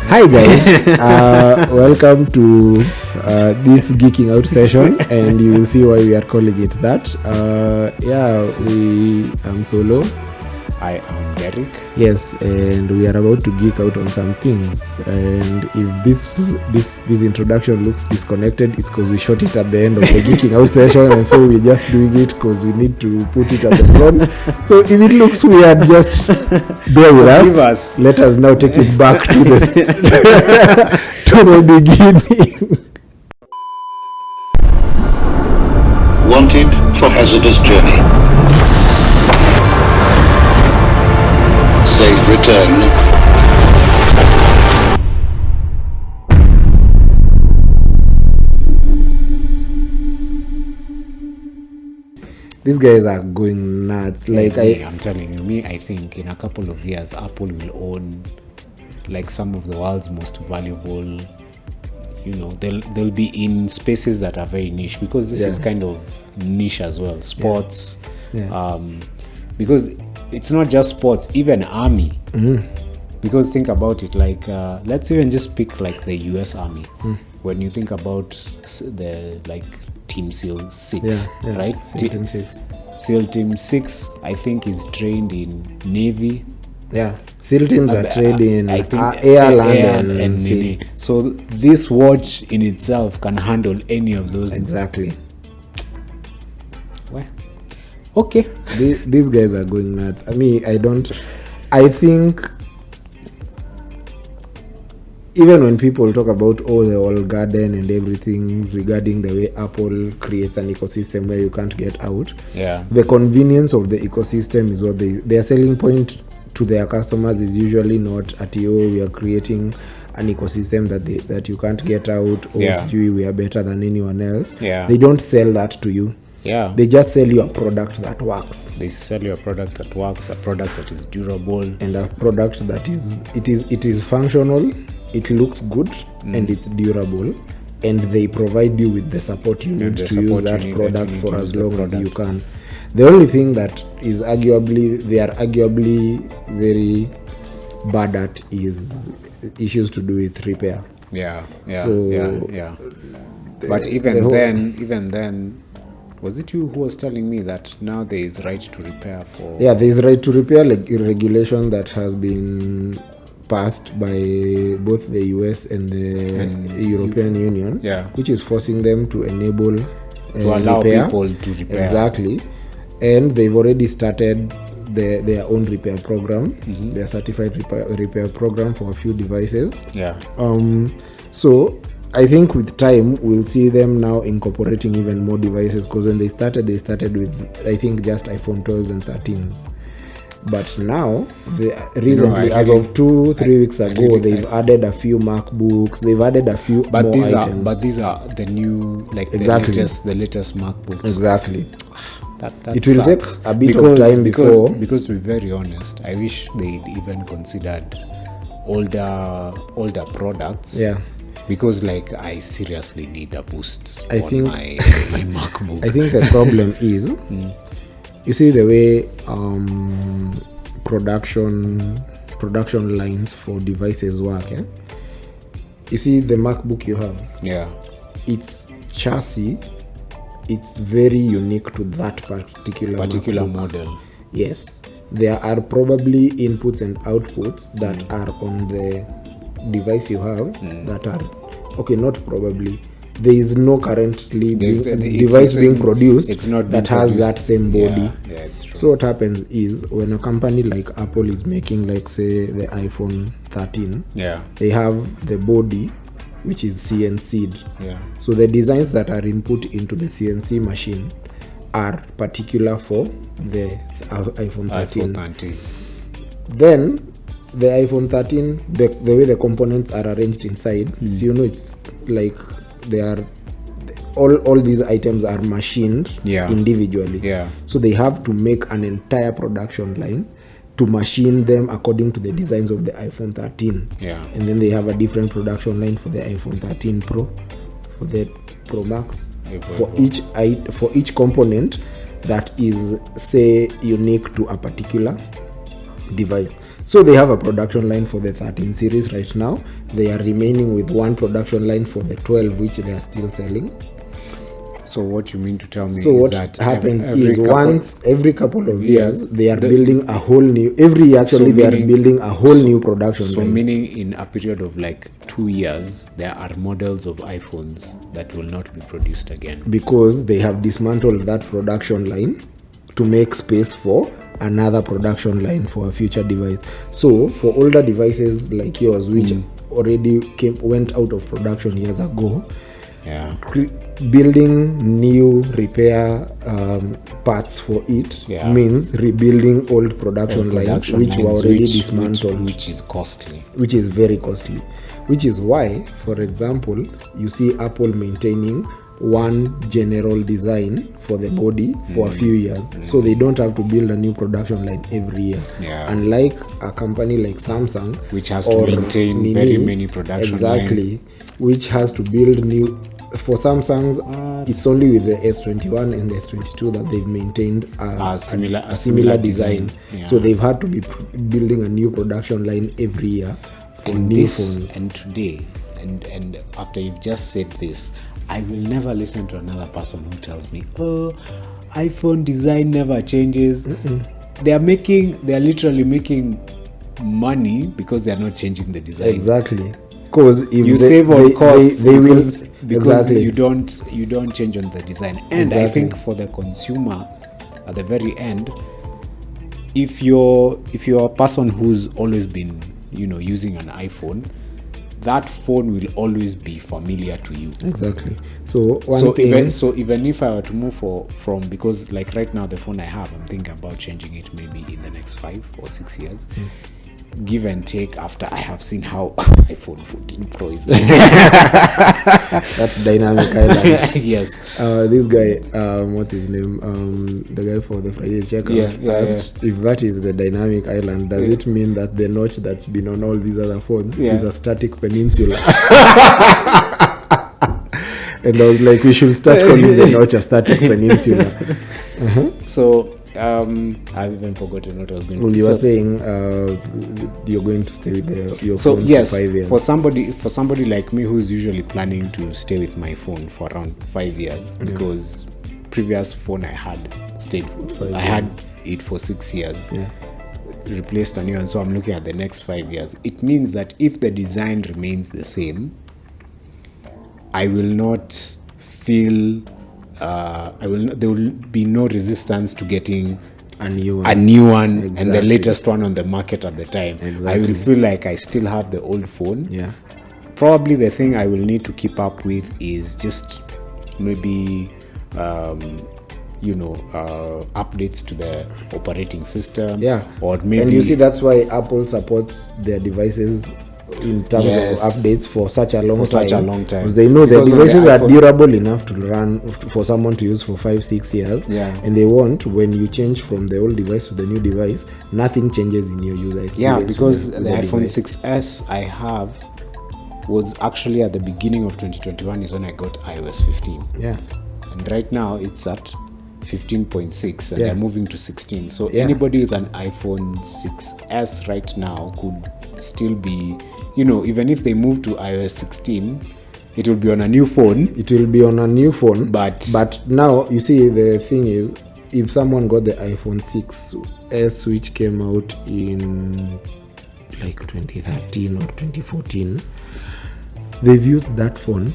Hi guys, welcome to this geeking out session, and you will see why we are calling it that. I'm Solo. I am Derek. Yes, and we are about to geek out on some things. And if this introduction looks disconnected, it's because we shot it at the end of the geeking out session, and so we're just doing it because we need to put it at the front. So if it looks weird, just bear with us. Let us now take it back to the to the beginning. Wanted for hazardous journey. Safe return. These guys are going nuts. I'm telling you, I think in a couple of years, Apple will own like some of the world's most valuable. You know, they'll be in spaces that are very niche, because this is kind of niche as well. Sports, because it's not just sports, even army. Because think about it, like let's even just pick like the US Army. When you think about the like Team SEAL 6, right? SEAL Team 6. SEAL Team 6, I think, is trained in Navy. Yeah, SEAL teams are trained in air, land, and sea. Navy. So this watch in itself can handle any of those. Exactly. Well, okay. These guys are going nuts. I think even when people talk about the whole garden and everything regarding the way Apple creates an ecosystem where you can't get out, the convenience of the ecosystem is what their selling point to their customers is usually not at we are creating an ecosystem that you can't get out, or we are better than anyone else. They don't sell that to you. They just sell you a product that works. They sell you a product that works, a product that is durable, and a product that is functional, it looks good, and it's durable, and they provide you with the support you need to use that product for as long as you can. The only thing that is they are arguably very bad at is issues to do with repair. But even then, was it you who was telling me that now there is right to repair for? Yeah, there is right to repair, like a regulation that has been passed by both the US and the European Union, which is forcing them to enable to allow people to repair. Exactly. And they've already started their own repair program, their certified repair program for a few devices. So I think with time we'll see them now incorporating even more devices, because when they started with, I think, just iPhone 12s and 13s. But now, recently, as of 2-3 weeks ago, they've added a few MacBooks. They've added a few more items. But these are the new, like the latest MacBooks. Exactly. That it will take a bit of time before. Because to be very honest, I wish they'd even considered older products. Because like I seriously need a boost my MacBook. I think the problem is, you see the way production lines for devices work. You see the MacBook you have. Its chassis, it's very unique to that particular model. Yes, there are probably inputs and outputs that are on the device you have that are not probably. There is no currently device being produced that has that same body. It's true. So what happens is, when a company like Apple is making, like, say, the iPhone 13, they have the body which is CNC'd. So the designs that are input into the CNC machine are particular for the iPhone 13. Then the iPhone 13, the way the components are arranged inside, so it's like they are all these items are machined individually. So they have to make an entire production line to machine them according to the designs of the iPhone 13. And then they have a different production line for the iPhone 13 Pro, for the Pro Max, for each component that is, say, unique to a particular device. So they have a production line for the 13 series right now. They are remaining with one production line for the 12, which they are still selling. So what you mean to tell me So is what that happens is every couple of years they are building a whole new, every year actually they are building a whole new production line. So meaning in a period of like 2 years, there are models of iPhones that will not be produced again. Because they have dismantled that production line to make space for another production line for a future device. So for older devices like yours, which already went out of production years ago, building new repair parts for it means rebuilding old production lines which were already dismantled, which is costly, which is very costly, which is why, for example, you see Apple maintaining one general design for the body for a few years, so they don't have to build a new production line every year, unlike a company like Samsung, which has to maintain very many production lines, which has to build new. For Samsung's, it's only with the S21 and the S22 that they've maintained a similar design. So they've had to be building a new production line every year for new phones. And today, and after you've just said this, I will never listen to another person who tells me, oh, iPhone design never changes. They are literally making money because they are not changing the design. Exactly. Because if you save on costs, they will because you don't change on the design. And I think for the consumer, at the very end, if you're a person who's always been using an iPhone, that phone will always be familiar to you. Exactly. Even if I were to move from, because like right now the phone I have, I'm thinking about changing it maybe in the next 5 or 6 years. Give and take after I have seen how iPhone 14 Pro is like. That's dynamic island. Yes. This guy, what's his name? The guy for the Friday checkout. If that is the dynamic island, does it mean that the notch that's been on all these other phones is a static peninsula? And I was like, we should start calling the notch a static peninsula. So I've even forgotten what I was going to say. You were saying you're going to stay with your phone for 5 years. For somebody like me who's usually planning to stay with my phone for around 5 years, because previous phone I had stayed for 5 years. I had it for 6 years. Replaced a new one, so I'm looking at the next 5 years. It means that if the design remains the same, I will not feel there will be no resistance to getting a new one and the latest one on the market at the time. I will feel like I still have the old phone. Probably the thing I will need to keep up with is just maybe updates to the operating system. Or maybe, and you see that's why Apple supports their devices in terms of updates for such a long time, because they know the devices are durable enough to run for someone to use for 5-6 years, and they want, when you change from the old device to the new device, nothing changes in your user experience. Because the iPhone 6s I have was actually at the beginning of 2021 is when I got iOS 15. And right now it's at 15.6 and they're moving to 16. So anybody with an iPhone 6s right now could still be, even if they move to iOS 16, it will be on a new phone. But now, you see, the thing is, if someone got the iPhone 6s, which came out in like 2013 or 2014, they've used that phone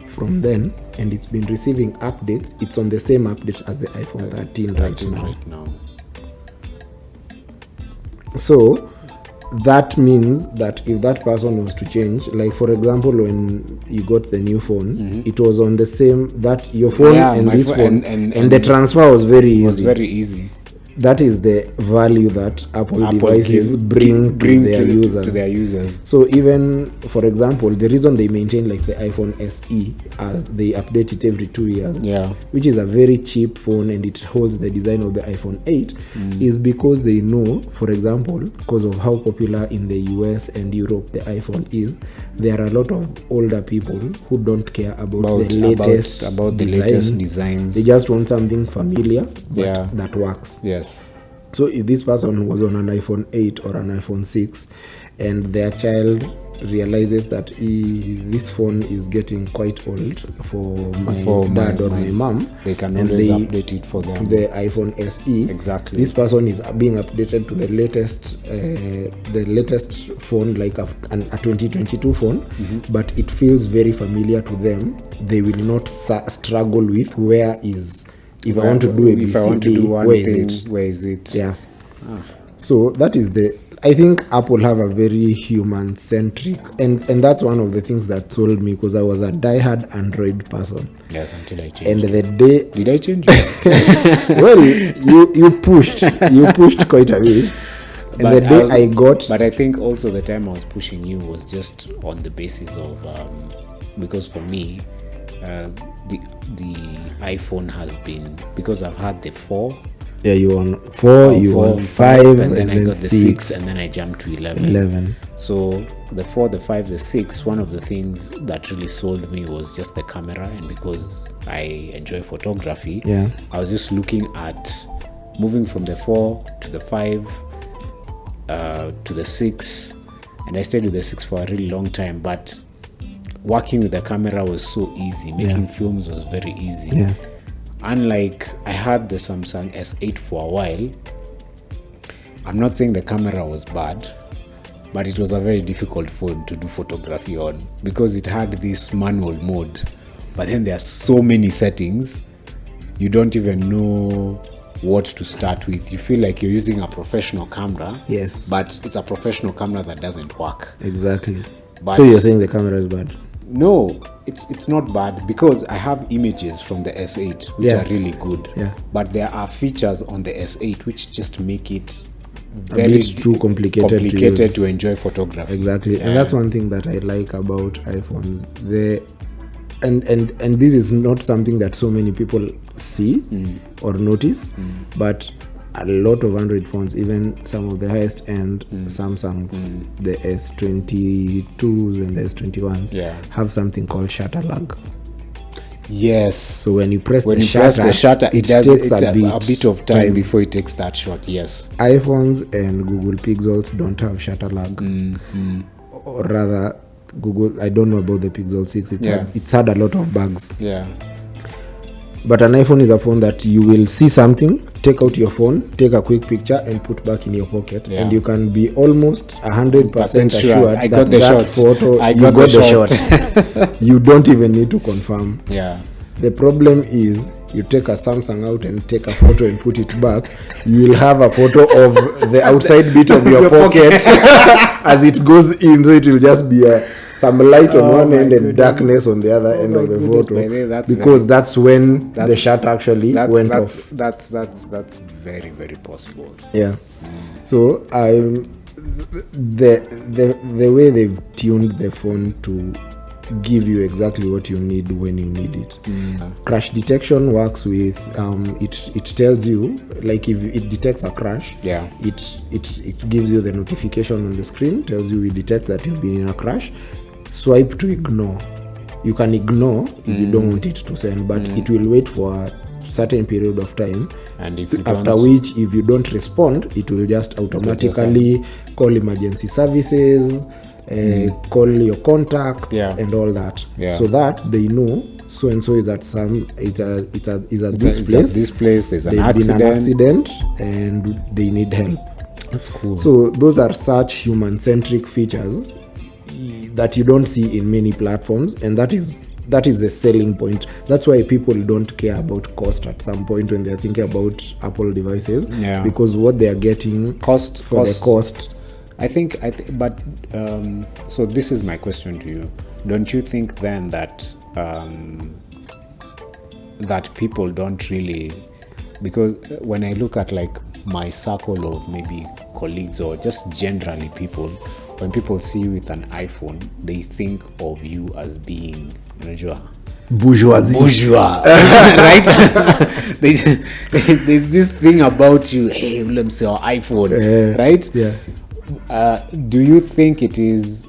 from then, and it's been receiving updates. It's on the same update as the iPhone 13 right now. So that means that if that person was to change, like for example, when you got the new phone, it was on the same, that your phone and this phone, and the transfer was very easy. It was very easy. That is the value that Apple devices bring to their users. So even, for example, the reason they maintain like the iPhone SE, as they update it every 2 years, which is a very cheap phone and it holds the design of the iPhone 8, is because they know, for example, because of how popular in the US and Europe the iPhone is, there are a lot of older people who don't care about the latest designs. They just want something familiar but that works. So if this person was on an iPhone 8 or an iPhone 6 and their child realizes that this phone is getting quite old for my dad or my mom, they can always update it for them to the iPhone SE. Exactly. This person is being updated to the latest phone, like a 2022 phone, but it feels very familiar to them. They will not struggle with where is, if I want to do a BCD, where is it? Yeah. So that is I think Apple have a very human-centric, and that's one of the things that sold me, because I was a die-hard Android person. Yes, until I changed. And the day... Did I change? Well, you pushed quite a bit. And but the day I got... But I think also the time I was pushing you was just on the basis of... because for me, the iPhone has been... Because I've had the 4... Yeah, you on 4, you on 5, and then I got the 6, and then I jumped to 11. So the 4, the 5, the 6, one of the things that really sold me was just the camera, and because I enjoy photography, I was just looking at moving from the 4 to the 5 to the 6, and I stayed with the 6 for a really long time, but working with the camera was so easy. Making films was very easy. Yeah. Unlike, I had the Samsung S8 for a while. I'm not saying the camera was bad, but it was a very difficult phone to do photography on because it had this manual mode. But then there are so many settings, you don't even know what to start with. You feel like you're using a professional camera. Yes. But it's a professional camera that doesn't work. Exactly. But so you're saying the camera is bad? No, it's not bad, because I have images from the S8 which are really good. Yeah. But there are features on the S8 which just make it very too complicated to enjoy photography. Exactly. And that's one thing that I like about iPhones. And this is not something that so many people see or notice, but a lot of Android phones, even some of the highest end Samsungs, the S22s and the S21s, have something called shutter lag. Yes. So when you press the shutter, it takes a bit of time before it takes that shot. Yes. iPhones and Google Pixels don't have shutter lag. Or rather, Google, I don't know about the Pixel 6. It's had a lot of bugs. Yeah. But an iPhone is a phone that you will see something, take out your phone, take a quick picture, and put back in your pocket, and you can be almost 100% assured I got the that shot. photo you got the shot. You don't even need to confirm. Yeah. The problem is, you take a Samsung out and take a photo and put it back, you will have a photo of the outside bit of your pocket as it goes in, so it will just be some light on one end and darkness on the other end of the photo, because that's when the shutter actually went off. That's very, very possible. Yeah. So the way they've tuned the phone to give you exactly what you need when you need it. Crash detection works with it tells you, like, if it detects a crash, it gives you the notification on the screen, tells you we detect that you've been in a crash. Swipe to ignore. You can ignore if you don't want it to send, but it will wait for a certain period of time, and after which, if you don't respond, it will just automatically call emergency services, call your contacts, and all that, so that they know so and so is at this place. There's an accident and they need help. That's cool. So those are such human-centric features that you don't see in many platforms, and that is the selling point. That's why people don't care about cost at some point when they're thinking about Apple devices, because what they are getting cost. I think, but so this is my question to you. Don't you think then that that people don't really, because when I look at like my circle of maybe colleagues or just generally people, when people see you with an iPhone, they think of you as being bourgeois, right? There's this thing about you. Hey, let me say our iPhone, right? Yeah. Do you think it is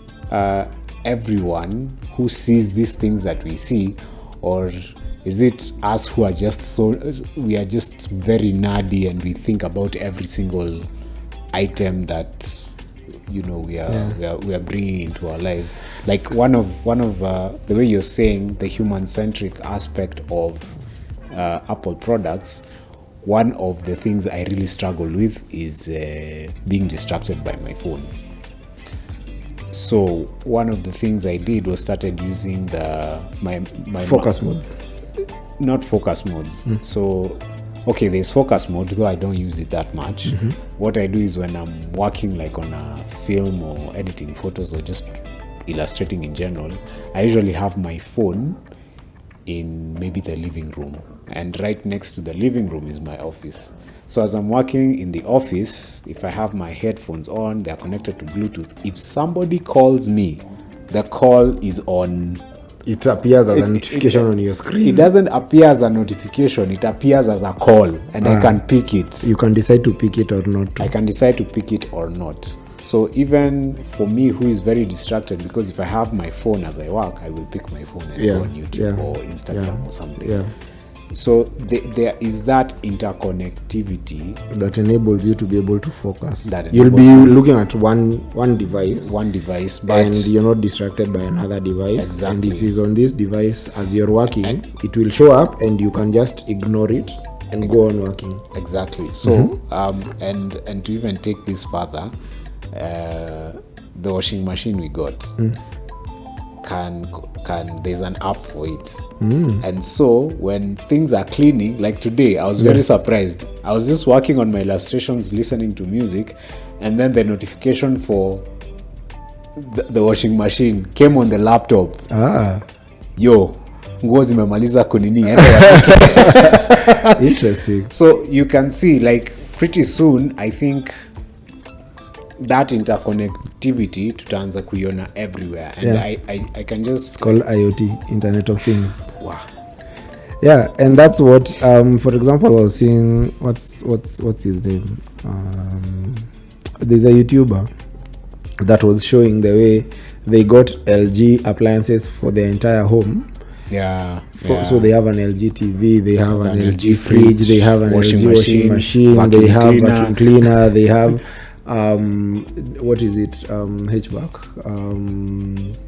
everyone who sees these things that we see, or Is it us who are we are just very nerdy and we think about every single item that we are bringing into our lives? Like one of the way you're saying the human-centric aspect of Apple products, one of the things I really struggle with is being distracted by my phone. So one of the things I did was started using my focus modes. Not focus modes. So okay, there's focus mode, though I don't use it that much. What I do is when I'm working like on a film or editing photos or just illustrating in general, I usually have my phone in maybe the living room, and right next to the living room is my office. So as I'm working in the office, if I have my headphones on, they're connected to Bluetooth. If somebody calls me, the call is on. It appears as a notification on your screen. It doesn't appear as a notification. It appears as a call, and I can pick it. You can decide to pick it or not. I can decide to pick it or not. So even for me, who is very distracted, because if I have my phone as I work, I will pick my phone and go on YouTube or Instagram or something. Yeah. So there is that interconnectivity that enables you to be able to focus. You'll be looking at one device, but and you're not distracted by another device. Exactly. And it is on this device as you're working, it will show up, and you can just ignore it and go on working. Exactly. So and to even take this further, the washing machine we got can there's an app for it, and so when things are cleaning, like today, I was very surprised. I was just working on my illustrations, listening to music, and then the notification for the washing machine came on the laptop. Yo, nguo zimemaliza kunini. Interesting. So you can see, like, pretty soon, I think that interconnectivity tutaanza kuiona everywhere, and I can just call IoT, Internet of Things. Wow. Yeah, and that's what for example, I was seeing what's his name, there's a YouTuber that was showing the way they got LG appliances for their entire home. So they have an LG TV, they have an LG fridge, they have an LG washing machine, they have vacuum cleaner, they have what is it, HVAC,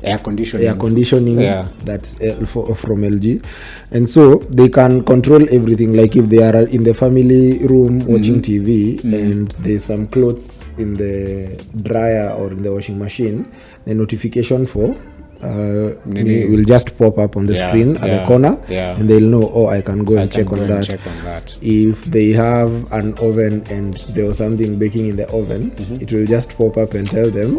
air conditioning, that's from LG. And so they can control everything. Like if they are in the family room watching TV and there's some clothes in the dryer or in the washing machine, the notification for will just pop up on the screen at the corner, and they'll know, I can go and check on that. If they have an oven and there was something baking in the oven, it will just pop up and tell them,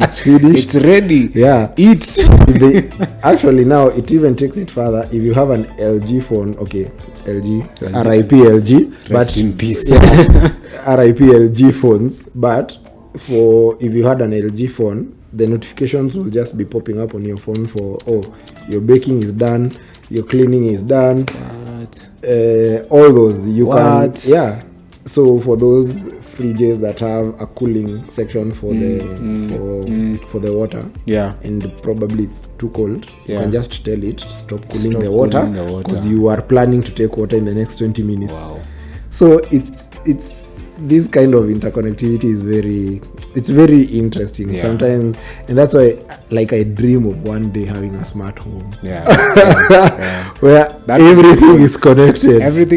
it's finished, it's ready, eat. Actually, now it even takes it further. If you have an LG phone, LG, RIP LG, rest in peace. RIP LG phones, but for if you had an LG phone, the notifications will just be popping up on your phone for your baking is done, your cleaning is done, all those you can. So for those fridges that have a cooling section for the water, and probably it's too cold, you can just tell it to stop cooling the water because you are planning to take water in the next 20 minutes. So it's this kind of interconnectivity is very interesting sometimes, and that's why, like, I dream of one day having a smart home where everything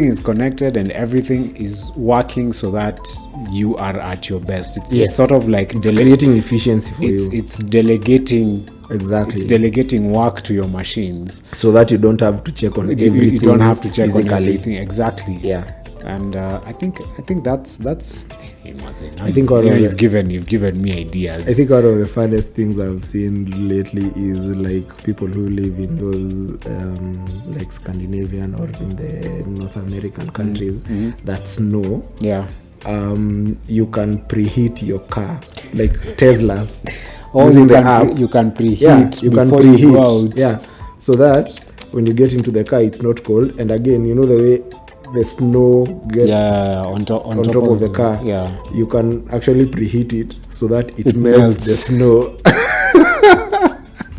is connected and everything is working so that you are at your best. It's sort of like creating efficiency for you. It's delegating. Exactly. It's delegating work to your machines so that you don't have to check on everything. You don't have to check on everything. Exactly. And I think that's I think you've given me ideas. I think one of the funnest things I've seen lately is like people who live in those like Scandinavian or in the North American countries that snow. You can preheat your car, like Teslas. Using the app, you can preheat. You can preheat. So that when you get into the car, it's not cold. And again, you know the way the snow gets on top of the car, you can actually preheat it so that it melts the snow.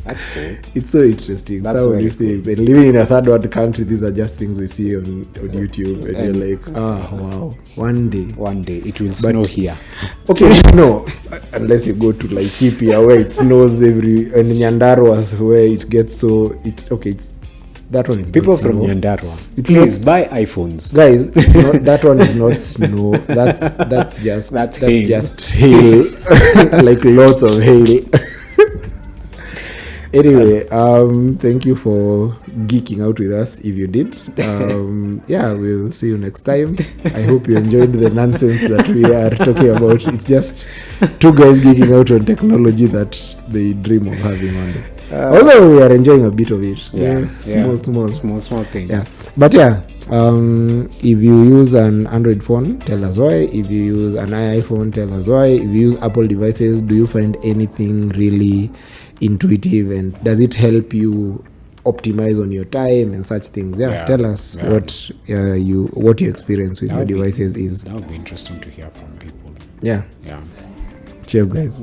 That's cool. It's so interesting. That's Some of these things. And living in a third world country, these are just things we see on YouTube. And you're like, wow, one day it will snow here. Okay, no, unless you go to like Laikipia where it snows and Nyandarua where it gets so, it's that one is people not from snow. Nyandarua. Please Buy iPhones, guys. It's not, that one is not snow. That's just hail. Just hail, like lots of hail. Anyway, thank you for geeking out with us. If you did, we'll see you next time. I hope you enjoyed the nonsense that we are talking about. It's just two guys geeking out on technology that they dream of having one day. Although we are enjoying a bit of it. Small things. Yeah. But if you use an Android phone, tell us why. If you use an iPhone, tell us why. If you use Apple devices, do you find anything really intuitive, and does it help you optimize on your time and such things? Tell us what your experience with your devices is. That would be interesting to hear from people. Yeah. Cheers, guys.